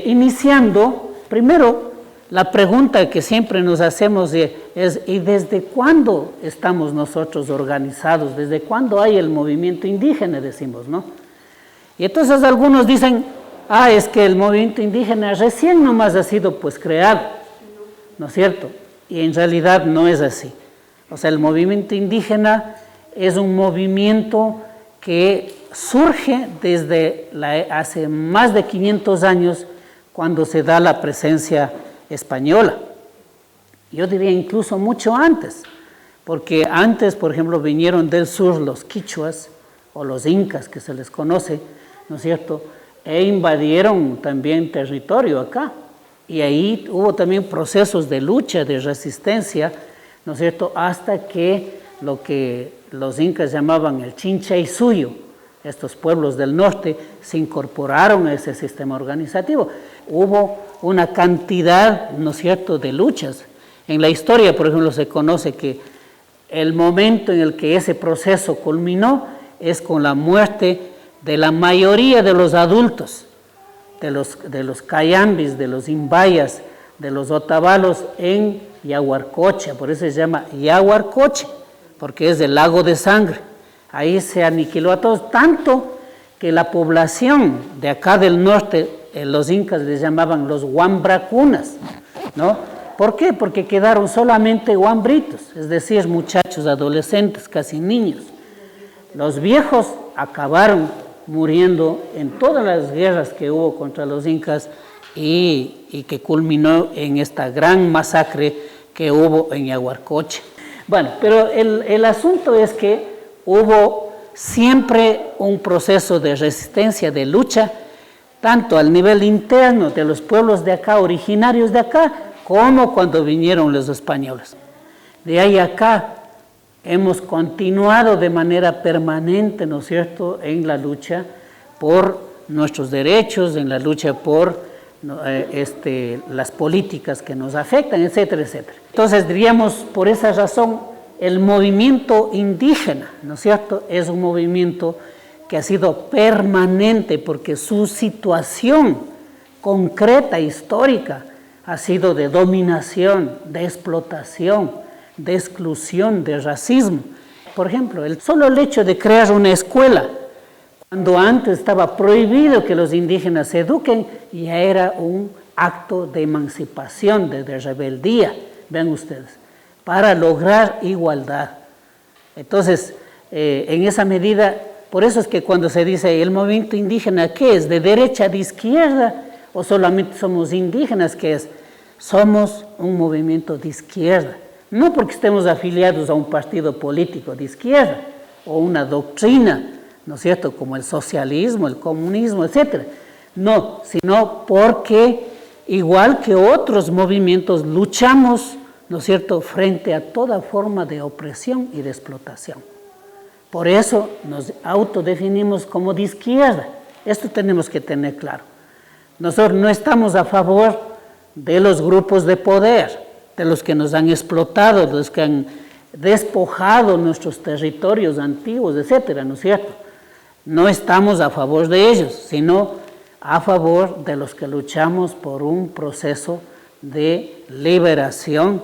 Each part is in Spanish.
iniciando, primero, la pregunta que siempre nos hacemos es, ¿y desde cuándo estamos nosotros organizados? ¿Desde cuándo hay el movimiento indígena? Decimos, ¿no? Y entonces algunos dicen, es que el movimiento indígena recién nomás ha sido pues creado, ¿no es cierto? Y en realidad no es así. O sea, el movimiento indígena es un movimiento que surge desde hace más de 500 años cuando se da la presencia española. Yo diría incluso mucho antes, porque antes, por ejemplo, vinieron del sur los quichuas o los incas, que se les conoce, ¿no es cierto?, e invadieron también territorio acá. Y ahí hubo también procesos de lucha, de resistencia, ¿no es cierto?, hasta que lo que los incas llamaban el Chincha y Suyo, estos pueblos del norte, se incorporaron a ese sistema organizativo. Hubo una cantidad, ¿no es cierto?, de luchas. En la historia, por ejemplo, se conoce que el momento en el que ese proceso culminó es con la muerte de la mayoría de los adultos, de los cayambis, de los imbayas, de los otavalos en Yaguarcocha. Por eso se llama Yaguarcocha, porque es del lago de sangre. Ahí se aniquiló a todos, tanto que la población de acá del norte, los incas les llamaban los huambracunas, ¿no? ¿Por qué? Porque quedaron solamente huambritos, es decir, muchachos, adolescentes, casi niños. Los viejos acabaron muriendo en todas las guerras que hubo contra los incas y que culminó en esta gran masacre que hubo en Yaguarcocha. Bueno, pero el asunto es que hubo siempre un proceso de resistencia, de lucha, tanto al nivel interno de los pueblos de acá, originarios de acá, como cuando vinieron los españoles. De ahí acá hemos continuado de manera permanente, ¿no es cierto?, en la lucha por nuestros derechos, en la lucha por las políticas que nos afectan, etcétera, etcétera. Entonces, diríamos, por esa razón, el movimiento indígena, ¿no es cierto?, es un movimiento que ha sido permanente porque su situación concreta, histórica, ha sido de dominación, de explotación, de exclusión, de racismo. Por ejemplo, solo el hecho de crear una escuela, cuando antes estaba prohibido que los indígenas se eduquen, ya era un acto de emancipación, de rebeldía, vean ustedes, para lograr igualdad. Entonces, en esa medida, por eso es que cuando se dice el movimiento indígena, ¿qué es? ¿De derecha, de izquierda? ¿O solamente somos indígenas? ¿Qué es? Somos un movimiento de izquierda. No porque estemos afiliados a un partido político de izquierda o una doctrina, ¿no es cierto?, como el socialismo, el comunismo, etc. No, sino porque, igual que otros movimientos, luchamos, ¿no es cierto?, frente a toda forma de opresión y de explotación. Por eso nos autodefinimos como de izquierda. Esto tenemos que tener claro. Nosotros no estamos a favor de los grupos de poder, de los que nos han explotado, de los que han despojado nuestros territorios antiguos, etcétera, ¿no es cierto? No estamos a favor de ellos, sino a favor de los que luchamos por un proceso de liberación,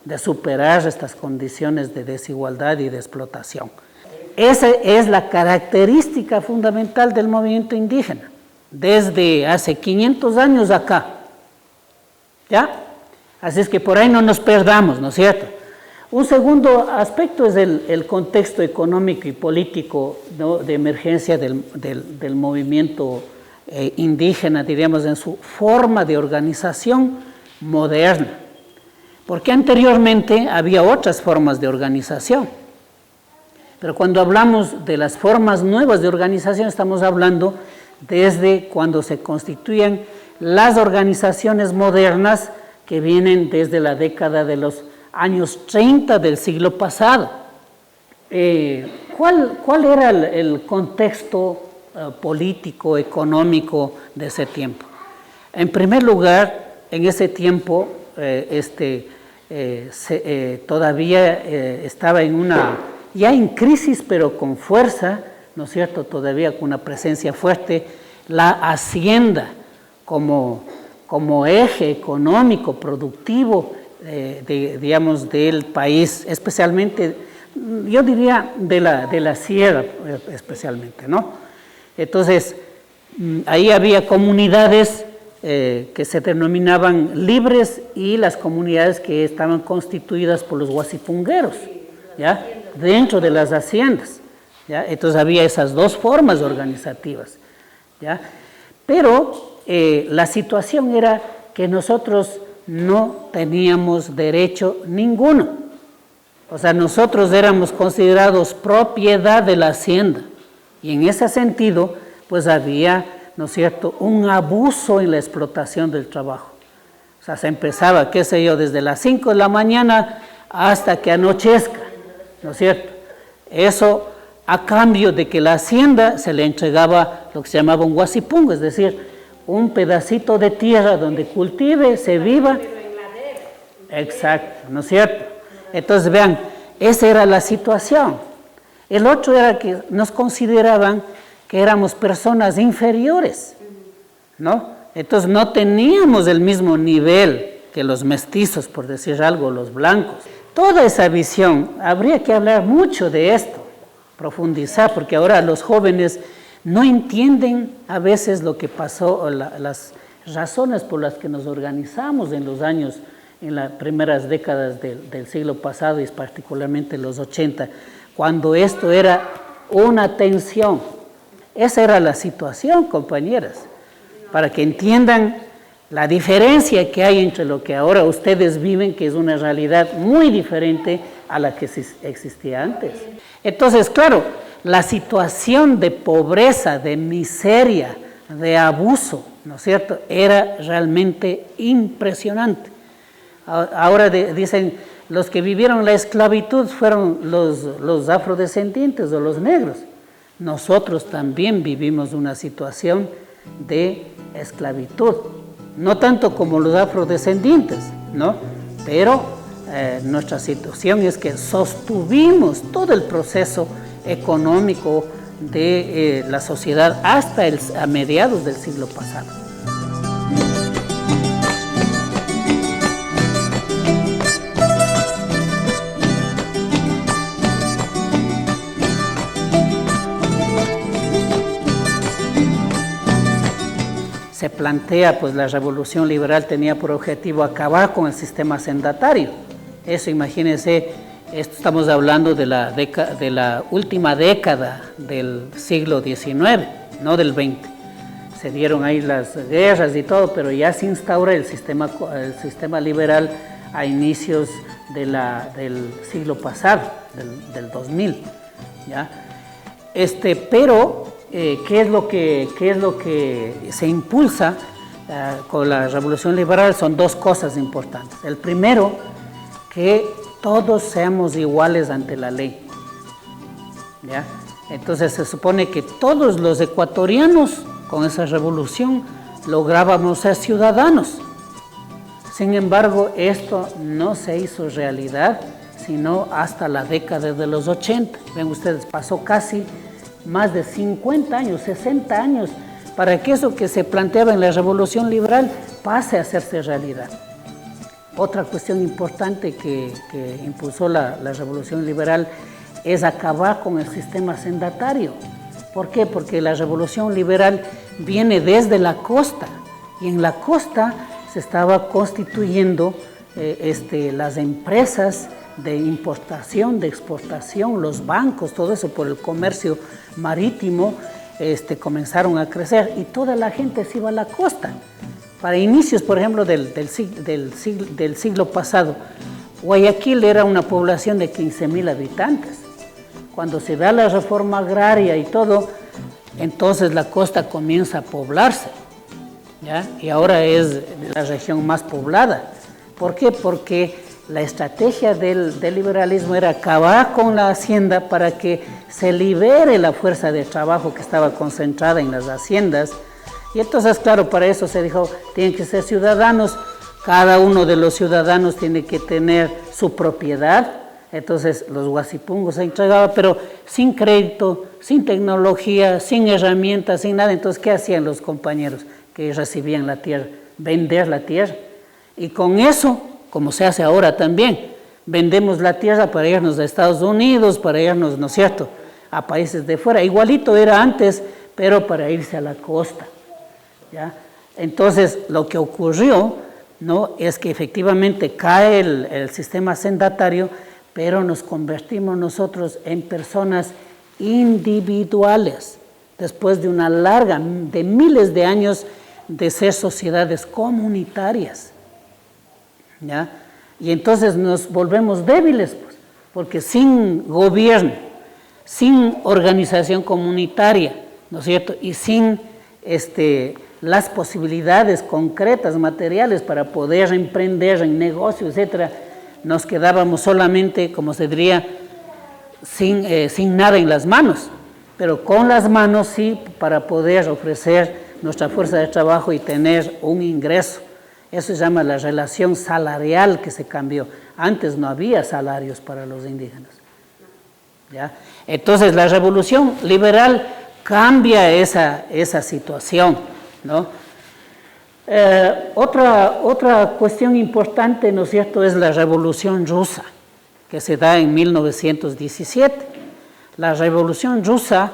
de superar estas condiciones de desigualdad y de explotación. Esa es la característica fundamental del movimiento indígena, desde hace 500 años acá, ¿ya? Así es que por ahí no nos perdamos, ¿no es cierto? Un segundo aspecto es el contexto económico y político, ¿no?, de emergencia del movimiento indígena, diríamos, en su forma de organización moderna. Porque anteriormente había otras formas de organización. Pero cuando hablamos de las formas nuevas de organización, estamos hablando desde cuando se constituyen las organizaciones modernas que vienen desde la década de los años 30 del siglo pasado. ¿Cuál era el contexto político, económico de ese tiempo? En primer lugar, en ese tiempo todavía estaba ya en crisis, pero con fuerza, ¿no es cierto?, todavía con una presencia fuerte, la hacienda como eje económico, productivo, digamos, del país, especialmente, yo diría, de la sierra, especialmente, ¿no? Entonces, ahí había comunidades que se denominaban libres y las comunidades que estaban constituidas por los guasipungueros, ¿ya? Dentro de las haciendas, ¿ya? Entonces había esas dos formas organizativas, ¿ya? Pero la situación era que nosotros no teníamos derecho ninguno. O sea, nosotros éramos considerados propiedad de la hacienda. Y en ese sentido, pues había, ¿no es cierto?, un abuso en la explotación del trabajo. O sea, se empezaba, qué sé yo, desde las 5 de la mañana hasta que anochezca, ¿no es cierto? Eso a cambio de que la hacienda se le entregaba lo que se llamaba un guasipungo, es decir, un pedacito de tierra donde cultive, se viva. Exacto, ¿no es cierto? Entonces, vean, esa era la situación. El otro era que nos consideraban que éramos personas inferiores, ¿no? Entonces, no teníamos el mismo nivel que los mestizos, por decir algo, los blancos. Toda esa visión, habría que hablar mucho de esto, profundizar, porque ahora los jóvenes no entienden a veces lo que pasó, las razones por las que nos organizamos en los años, en las primeras décadas del siglo pasado y particularmente los 80, cuando esto era una tensión. Esa era la situación, compañeras, para que entiendan la diferencia que hay entre lo que ahora ustedes viven, que es una realidad muy diferente a la que existía antes. Entonces, claro, la situación de pobreza, de miseria, de abuso, ¿no es cierto?, era realmente impresionante. Ahora dicen, los que vivieron la esclavitud fueron los afrodescendientes o los negros. Nosotros también vivimos una situación de esclavitud, no tanto como los afrodescendientes, ¿no? Pero nuestra situación es que sostuvimos todo el proceso económico de la sociedad hasta a mediados del siglo pasado. Se plantea, pues la revolución liberal tenía por objetivo acabar con el sistema hacendatario. Eso, imagínense, estamos hablando de la última década del siglo XIX, no del XX. Se dieron ahí las guerras y todo, pero ya se instaura el sistema liberal a inicios del siglo pasado, del 2000, ¿ya? Pero ¿qué es lo que se impulsa con la revolución liberal? Son dos cosas importantes. El primero, que todos seamos iguales ante la ley, ¿ya? Entonces se supone que todos los ecuatorianos con esa revolución lográbamos ser ciudadanos. Sin embargo, esto no se hizo realidad sino hasta la década de los 80. Ven ustedes, pasó casi más de 50 años, 60 años, para que eso que se planteaba en la revolución liberal pase a hacerse realidad. Otra cuestión importante que impulsó la revolución liberal es acabar con el sistema hacendatario. ¿Por qué? Porque la revolución liberal viene desde la costa, y en la costa se estaba constituyendo las empresas de importación, de exportación, los bancos, todo eso por el comercio marítimo, comenzaron a crecer y toda la gente se iba a la costa. Para inicios, por ejemplo, del siglo pasado, Guayaquil era una población de 15,000 habitantes. Cuando se da la reforma agraria y todo, entonces la costa comienza a poblarse, ¿ya? Y ahora es la región más poblada. ¿Por qué? Porque la estrategia del liberalismo era acabar con la hacienda para que se libere la fuerza de trabajo que estaba concentrada en las haciendas. Y entonces, claro, para eso se dijo, tienen que ser ciudadanos, cada uno de los ciudadanos tiene que tener su propiedad. Entonces los guasipungos se entregaban, pero sin crédito, sin tecnología, sin herramientas, sin nada. Entonces, ¿qué hacían los compañeros? que recibían la tierra, vender la tierra. Y con eso, como se hace ahora también, vendemos la tierra para irnos a Estados Unidos, para irnos, ¿no es cierto?, a países de fuera. Igualito era antes, pero para irse a la costa, ¿ya? Entonces, lo que ocurrió, ¿no?, es que efectivamente cae el sistema hacendatario, pero nos convertimos nosotros en personas individuales, después de una larga, de miles de años de ser sociedades comunitarias, ¿ya? Y entonces nos volvemos débiles, pues, porque sin gobierno, sin organización comunitaria, ¿no es cierto?, y sin las posibilidades concretas, materiales para poder emprender en negocio, etcétera, nos quedábamos solamente, como se diría, sin nada en las manos, pero con las manos sí, para poder ofrecer nuestra fuerza de trabajo y tener un ingreso. Eso se llama la relación salarial que se cambió. Antes no había salarios para los indígenas, ¿ya? Entonces la revolución liberal cambia esa situación, ¿no? Otra cuestión importante, ¿no es cierto?, es la Revolución Rusa, que se da en 1917. La Revolución Rusa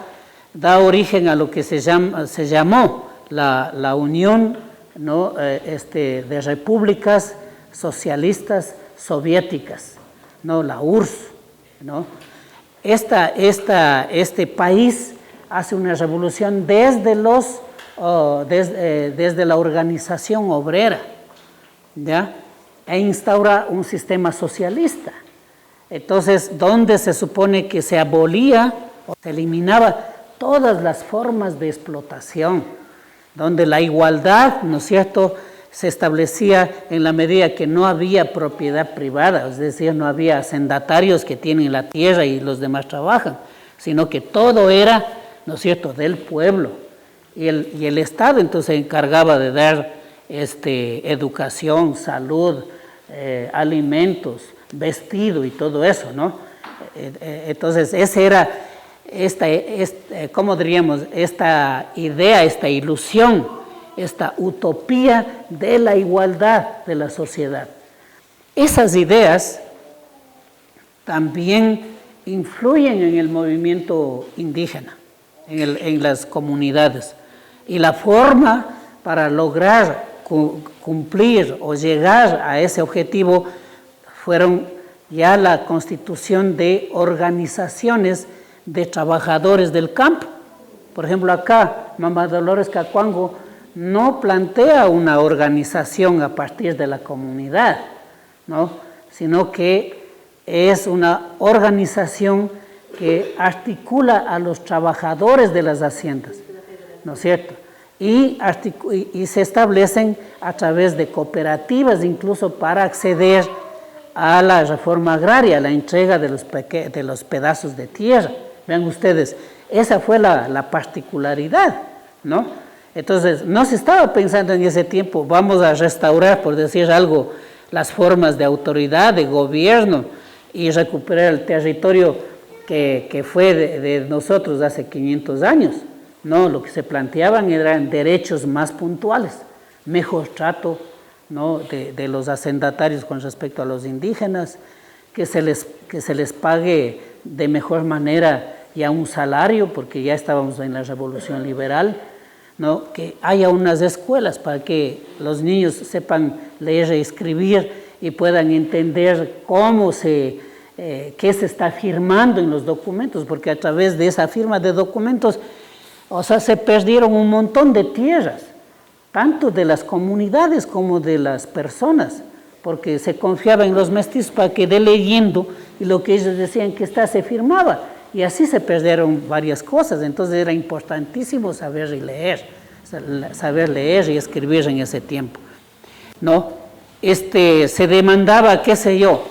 da origen a lo que se llamó la Unión, ¿no?, de Repúblicas Socialistas Soviéticas, ¿no?, la URSS, ¿no? Este país hace una revolución desde la organización obrera, ¿ya?, e instaura un sistema socialista. Entonces, donde se supone que se abolía o se eliminaba todas las formas de explotación, donde la igualdad, ¿no es cierto?, se establecía en la medida que no había propiedad privada, es decir, no había hacendatarios que tienen la tierra y los demás trabajan, sino que todo era, ¿no es cierto?, del pueblo. Y el Estado entonces se encargaba de dar educación, salud, alimentos, vestido y todo eso, ¿no? Entonces, ese era ¿cómo diríamos?, esta idea, esta ilusión, esta utopía de la igualdad de la sociedad. Esas ideas también influyen en el movimiento indígena, en las comunidades. Y la forma para lograr cumplir o llegar a ese objetivo fueron ya la constitución de organizaciones de trabajadores del campo. Por ejemplo, acá, Mama Dolores Cacuango no plantea una organización a partir de la comunidad, ¿no?, sino que es una organización que articula a los trabajadores de las haciendas, ¿no es cierto? Y se establecen a través de cooperativas, incluso para acceder a la reforma agraria, la entrega de los pedazos de tierra. Vean ustedes, esa fue la particularidad, ¿no? Entonces, no se estaba pensando en ese tiempo, vamos a restaurar, por decir algo, las formas de autoridad, de gobierno y recuperar el territorio que fue de nosotros hace 500 años. No, lo que se planteaban eran derechos más puntuales, mejor trato, ¿no?, de los hacendatarios con respecto a los indígenas, que se les pague de mejor manera ya un salario, porque ya estábamos en la revolución liberal, ¿no?, que haya unas escuelas para que los niños sepan leer y escribir y puedan entender qué se está firmando en los documentos, porque a través de esa firma de documentos, o sea, se perdieron un montón de tierras, tanto de las comunidades como de las personas, porque se confiaba en los mestizos para que de leyendo y lo que ellos decían que se firmaba, y así se perdieron varias cosas. Entonces era importantísimo saber leer y escribir en ese tiempo, ¿no? Se demandaba, qué sé yo,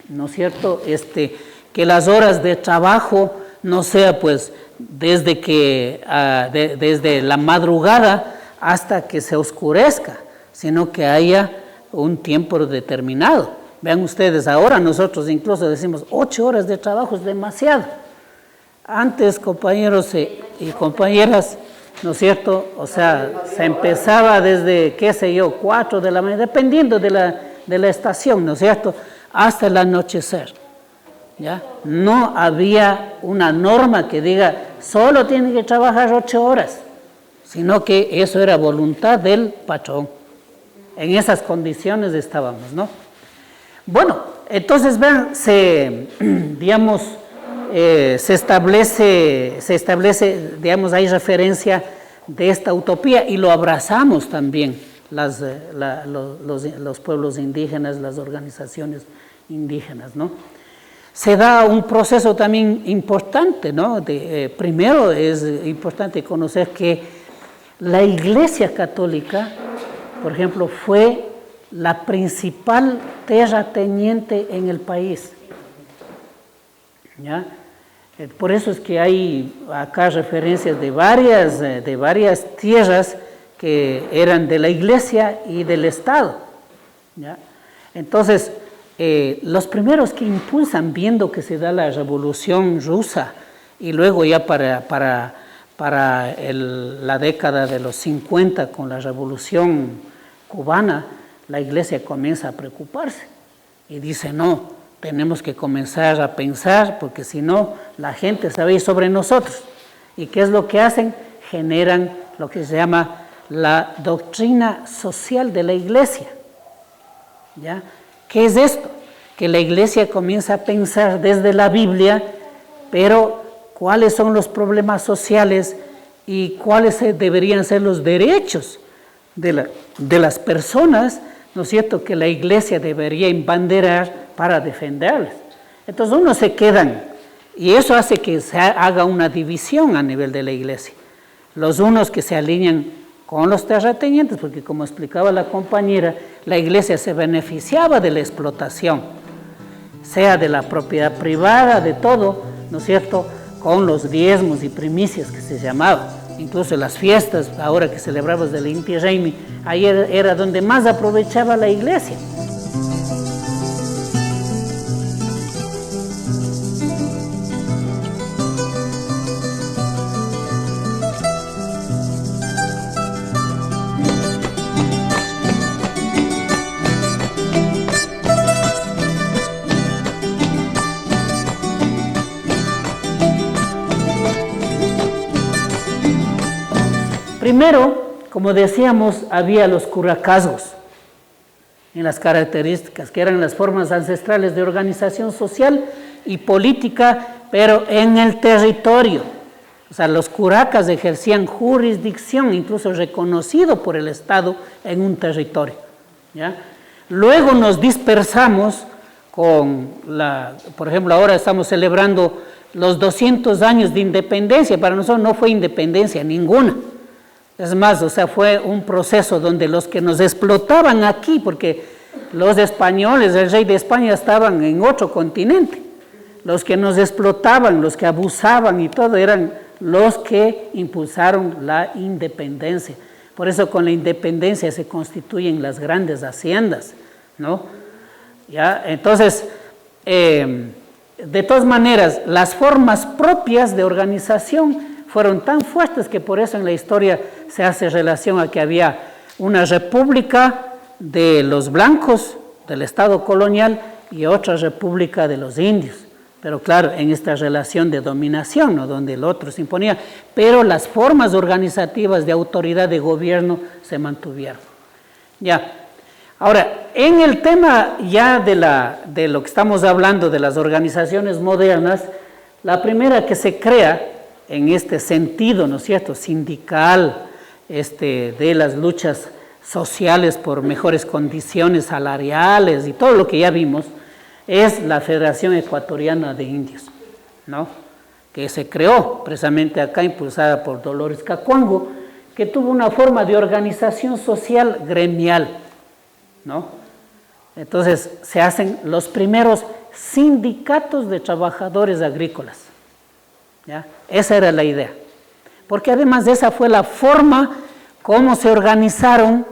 ¿no es cierto?, que las horas de trabajo no sea pues desde la madrugada hasta que se oscurezca, sino que haya un tiempo determinado. Vean ustedes, ahora nosotros incluso decimos 8 horas de trabajo es demasiado. Antes, compañeros y compañeras, ¿no es cierto? O sea, se empezaba desde, qué sé yo, 4 de la mañana, dependiendo de la estación, ¿no es cierto?, hasta el anochecer, ¿ya? No había una norma que diga, solo tiene que trabajar 8 horas, sino que eso era voluntad del patrón. En esas condiciones estábamos, ¿no? Bueno, entonces, vean, digamos, se establece, digamos, hay referencia de esta utopía y lo abrazamos también los pueblos indígenas, las organizaciones indígenas, ¿no? Se da un proceso también importante, ¿no? Primero es importante conocer que la Iglesia Católica, por ejemplo, fue la principal terrateniente en el país, ¿ya? Por eso es que hay acá referencias de varias tierras que eran de la Iglesia y del Estado, ¿ya? Entonces, los primeros que impulsan, viendo que se da la Revolución Rusa y luego ya para la década de los 50 con la Revolución Cubana, la Iglesia comienza a preocuparse y dice, no, tenemos que comenzar a pensar porque si no, la gente se va a ir sobre nosotros. ¿Y qué es lo que hacen? Generan lo que se llama la doctrina social de la Iglesia, ¿ya? ¿Qué es esto? Que la Iglesia comienza a pensar desde la Biblia, pero cuáles son los problemas sociales y cuáles deberían ser los derechos de las personas, ¿no es cierto?, que la Iglesia debería embanderar para defenderles. Entonces unos se quedan, y eso hace que se haga una división a nivel de la Iglesia. Los unos que se alinean con los terratenientes, porque como explicaba la compañera, la Iglesia se beneficiaba de la explotación, sea de la propiedad privada, de todo, ¿no es cierto?, con los diezmos y primicias que se llamaban. Incluso las fiestas, ahora que celebramos del Inti Raymi, ahí era donde más aprovechaba la Iglesia. Primero, como decíamos, había los curacazgos en las características, que eran las formas ancestrales de organización social y política, pero en el territorio. O sea, los curacas ejercían jurisdicción, incluso reconocido por el Estado, en un territorio, ¿ya? Luego nos dispersamos con por ejemplo, ahora estamos celebrando los 200 años de independencia. Para nosotros no fue independencia ninguna. Es más, o sea, fue un proceso donde los que nos explotaban aquí, porque los españoles, el rey de España estaban en otro continente, los que nos explotaban, los que abusaban y todo, eran los que impulsaron la independencia. Por eso con la independencia se constituyen las grandes haciendas, ¿no? ¿Ya? Entonces, de todas maneras, las formas propias de organización fueron tan fuertes que por eso en la historia se hace relación a que había una república de los blancos, del Estado colonial, y otra república de los indios. Pero claro, en esta relación de dominación, ¿no?, donde el otro se imponía, pero las formas organizativas de autoridad de gobierno se mantuvieron. Ya. Ahora, en el tema ya de lo que estamos hablando de las organizaciones modernas, la primera que se crea en este sentido, ¿no es cierto?, sindical, de las luchas sociales por mejores condiciones salariales y todo lo que ya vimos, es la Federación Ecuatoriana de Indios, ¿no?, que se creó precisamente acá, impulsada por Dolores Cacuango, que tuvo una forma de organización social gremial, ¿no? Entonces se hacen los primeros sindicatos de trabajadores agrícolas, ¿ya? Esa era la idea, porque además de esa fue la forma como se organizaron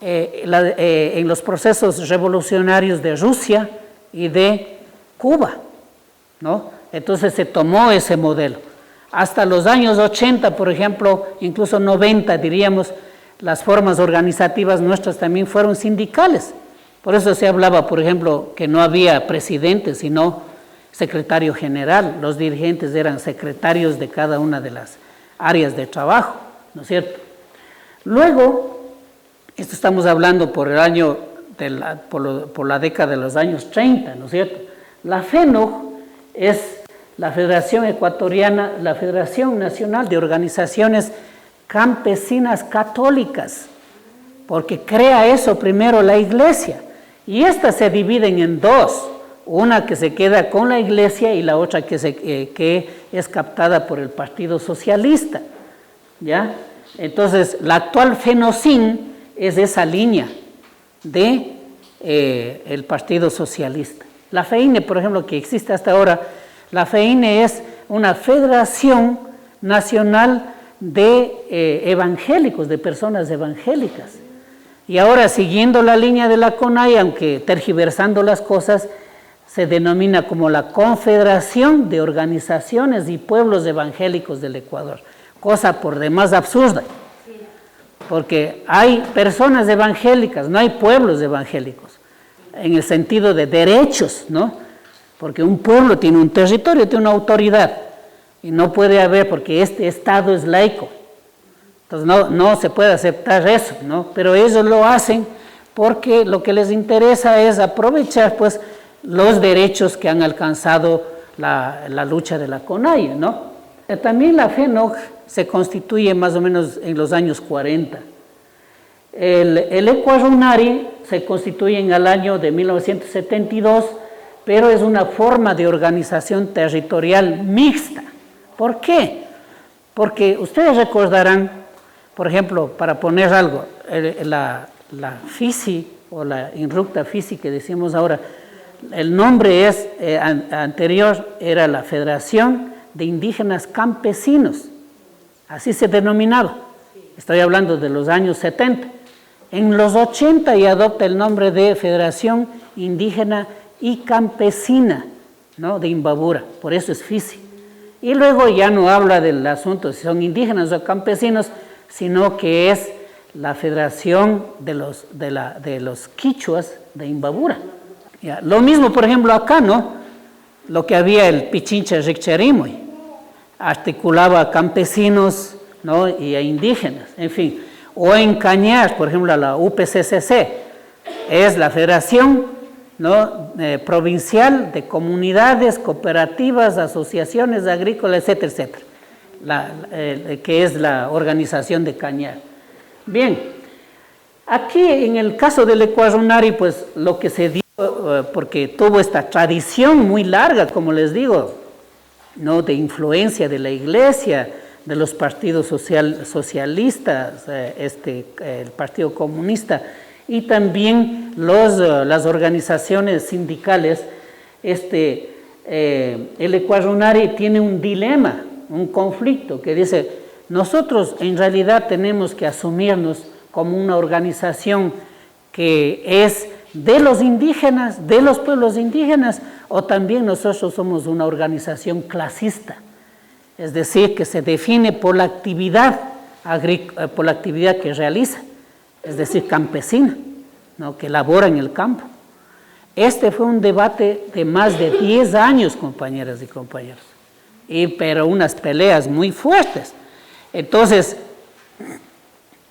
en los procesos revolucionarios de Rusia y de Cuba, ¿no? Entonces se tomó ese modelo. Hasta los años 80, por ejemplo, incluso 90, diríamos, las formas organizativas nuestras también fueron sindicales. Por eso se hablaba, por ejemplo, que no había presidente, sino secretario general. Los dirigentes eran secretarios de cada una de las áreas de trabajo, ¿no es cierto? Luego, esto estamos hablando por el año, por la década de los años 30, ¿no es cierto? La FENOG es la Federación Ecuatoriana, la Federación Nacional de Organizaciones Campesinas Católicas, porque crea eso primero la Iglesia, y estas se dividen en dos, una que se queda con la Iglesia y la otra que es captada por el Partido Socialista, ¿ya? Entonces, la actual FENOCIN es esa línea de el Partido Socialista. La FEINE, por ejemplo, que existe hasta ahora, la FEINE es una Federación Nacional de evangélicos, de personas evangélicas. Y ahora, siguiendo la línea de la CONAIE, aunque tergiversando las cosas, se denomina como la Confederación de Organizaciones y Pueblos Evangélicos del Ecuador, cosa por demás absurda, porque hay personas evangélicas, no hay pueblos evangélicos, en el sentido de derechos, ¿no? Porque un pueblo tiene un territorio, tiene una autoridad, y no puede haber, porque este Estado es laico, entonces no se puede aceptar eso, ¿no? Pero ellos lo hacen porque lo que les interesa es aprovechar, pues, los derechos que han alcanzado la lucha de la CONAIE, ¿no? También la FENOG se constituye más o menos en los años 40. El Ecuarunari se constituye en el año de 1972, pero es una forma de organización territorial mixta. ¿Por qué? Porque ustedes recordarán, por ejemplo, para poner algo, la FISI o la INRUCTA FISI que decimos ahora, el nombre anterior era la Federación de Indígenas Campesinos, así se denominaba. Estoy hablando de los años 70. En los 80 ya adopta el nombre de Federación Indígena y Campesina, ¿no? De Imbabura, por eso es FISI. Y luego ya no habla del asunto si son indígenas o campesinos, sino que es la Federación de los Quichuas de Imbabura. Ya, lo mismo, por ejemplo, acá, ¿no? Lo que había el Pichincha Riccherimoy, articulaba a campesinos, ¿no? Y a indígenas, en fin. O en Cañar, por ejemplo, la UPCCC, es la Federación, ¿no? Provincial de Comunidades, Cooperativas, Asociaciones Agrícolas, etcétera, etcétera, que es la organización de Cañar. Bien, aquí en el caso del Ecuarunari, pues lo que se dio, porque tuvo esta tradición muy larga, como les digo, ¿no? De influencia de la Iglesia, de los partidos socialistas, el Partido Comunista, y también las organizaciones sindicales. El Ecuarunari tiene un dilema, un conflicto, que dice, nosotros en realidad tenemos que asumirnos como una organización que es de los indígenas, de los pueblos indígenas, o también nosotros somos una organización clasista, es decir, que se define por la actividad que realiza, es decir, campesina, ¿no? Que labora en el campo. Este fue un debate de más de 10 años, compañeras y compañeros, pero unas peleas muy fuertes. Entonces,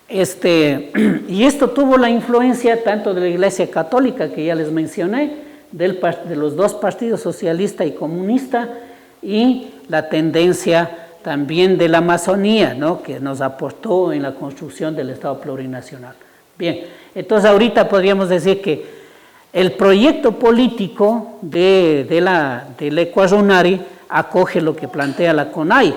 y esto tuvo la influencia tanto de la Iglesia Católica, que ya les mencioné, de los dos partidos, socialista y comunista, y la tendencia también de la Amazonía, ¿no? Que nos aportó en la construcción del Estado plurinacional. Bien, entonces ahorita podríamos decir que el proyecto político del Ecuarunari acoge lo que plantea la CONAIE,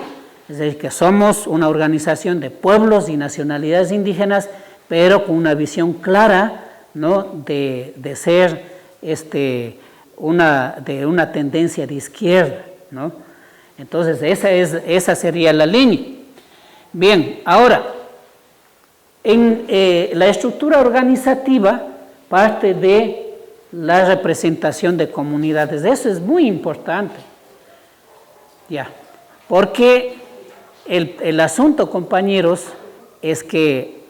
es decir, que somos una organización de pueblos y nacionalidades indígenas, pero con una visión clara, ¿no? de ser una tendencia de izquierda, ¿no? Entonces esa sería la línea. Bien, ahora, en la estructura organizativa parte de la representación de comunidades. Eso es muy importante, ya, porque El asunto, compañeros, es que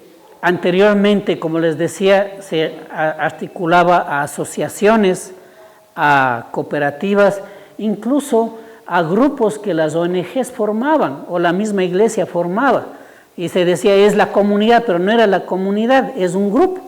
anteriormente, como les decía, se articulaba a asociaciones, a cooperativas, incluso a grupos que las ONGs formaban o la misma iglesia formaba. Y se decía, es la comunidad, pero no era la comunidad, es un grupo,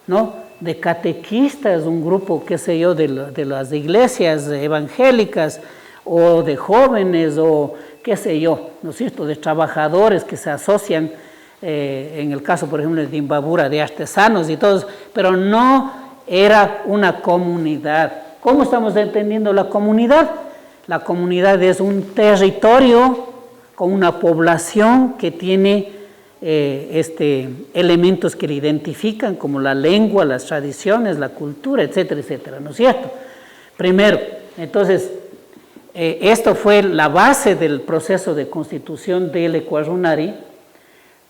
¿no? De catequistas, un grupo, qué sé yo, de las iglesias evangélicas, o de jóvenes, o qué sé yo, ¿no es cierto?, de trabajadores que se asocian, en el caso, por ejemplo, de Imbabura, de artesanos y todos, pero no era una comunidad. ¿Cómo estamos entendiendo la comunidad? La comunidad es un territorio con una población que tiene elementos que le identifican, como la lengua, las tradiciones, la cultura, etcétera, etcétera, ¿no es cierto? Primero, entonces, esto fue la base del proceso de constitución del Ecuarunari.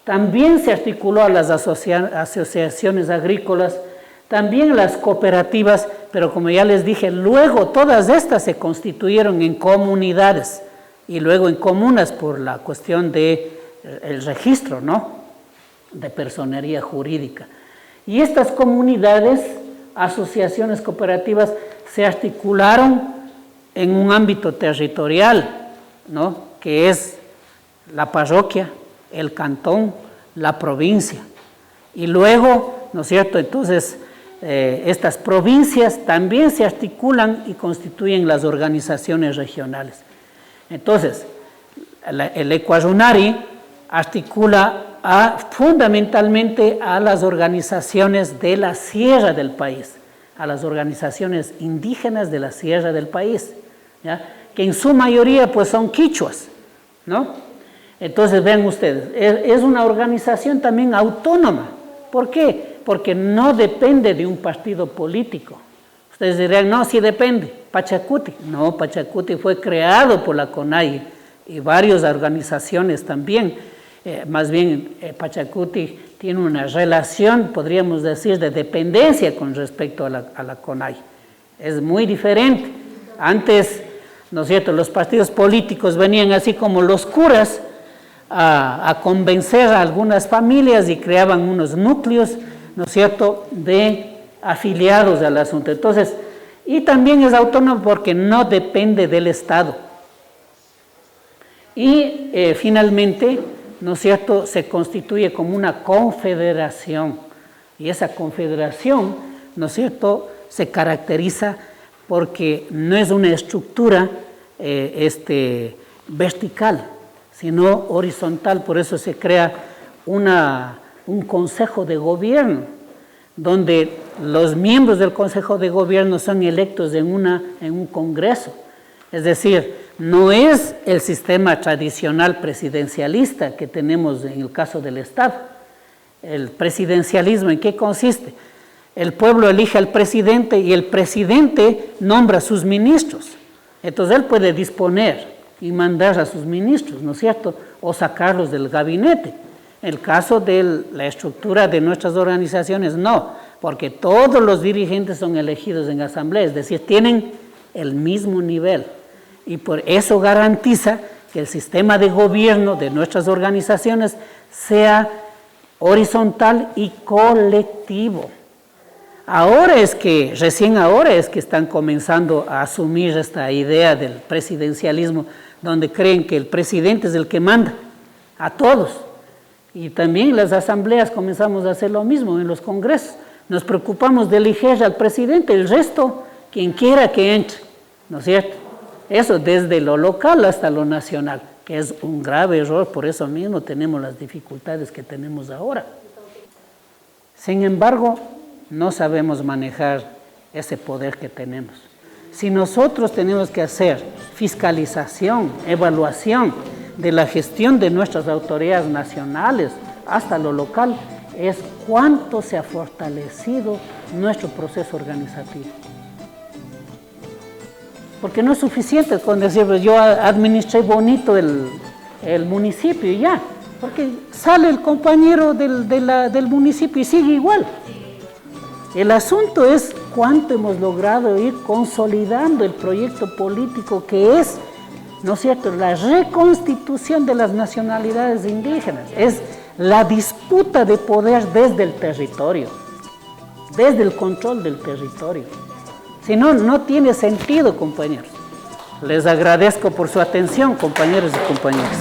También se articuló a las asociaciones agrícolas, también las cooperativas, pero como ya les dije, luego todas estas se constituyeron en comunidades y luego en comunas por la cuestión del registro, ¿no?, de personería jurídica. Y estas comunidades, asociaciones cooperativas, se articularon en un ámbito territorial, ¿no?, que es la parroquia, el cantón, la provincia. Y luego, ¿no es cierto?, entonces estas provincias también se articulan y constituyen las organizaciones regionales. Entonces, el Ecuarunari articula fundamentalmente a las organizaciones de la sierra del país, a las organizaciones indígenas de la sierra del país, ¿ya?, que en su mayoría pues son quichuas, ¿no? Entonces vean ustedes, es una organización también autónoma. ¿Por qué? Porque no depende de un partido político. Ustedes dirán, no, sí depende. Pachacuti. No, Pachacuti fue creado por la CONAIE y varias organizaciones también. Más bien, Pachacuti tiene una relación, podríamos decir, de dependencia con respecto a la CONAIE. Es muy diferente. Antes, ¿no es cierto?, los partidos políticos venían así como los curas a convencer a algunas familias y creaban unos núcleos, ¿no es cierto?, de afiliados al asunto. Entonces, y también es autónomo porque no depende del Estado. Y finalmente, ¿no es cierto?, se constituye como una confederación. Y esa confederación, ¿no es cierto?, se caracteriza porque no es una estructura vertical, sino horizontal. Por eso se crea un consejo de gobierno, donde los miembros del consejo de gobierno son electos en un congreso. Es decir, no es el sistema tradicional presidencialista que tenemos en el caso del Estado. El presidencialismo, ¿en qué consiste? El pueblo elige al presidente y el presidente nombra a sus ministros. Entonces él puede disponer y mandar a sus ministros, ¿no es cierto?, o sacarlos del gabinete. En el caso de la estructura de nuestras organizaciones, no, porque todos los dirigentes son elegidos en asamblea, es decir, tienen el mismo nivel. Y por eso garantiza que el sistema de gobierno de nuestras organizaciones sea horizontal y colectivo. Recién ahora es que están comenzando a asumir esta idea del presidencialismo, donde creen que el presidente es el que manda a todos. Y también en las asambleas comenzamos a hacer lo mismo, en los congresos. Nos preocupamos de elegir al presidente, el resto, quien quiera que entre, ¿no es cierto? Eso desde lo local hasta lo nacional, que es un grave error, por eso mismo tenemos las dificultades que tenemos ahora. Sin embargo, no sabemos manejar ese poder que tenemos. Si nosotros tenemos que hacer fiscalización, evaluación de la gestión de nuestras autoridades nacionales hasta lo local, es cuánto se ha fortalecido nuestro proceso organizativo. Porque no es suficiente con decir, pues yo administré bonito el municipio y ya, porque sale el compañero del municipio y sigue igual. El asunto es cuánto hemos logrado ir consolidando el proyecto político que es ¿no es cierto?, la reconstitución de las nacionalidades indígenas, es la disputa de poder desde el territorio, desde el control del territorio. Si no, no tiene sentido, compañeros. Les agradezco por su atención, compañeros y compañeras.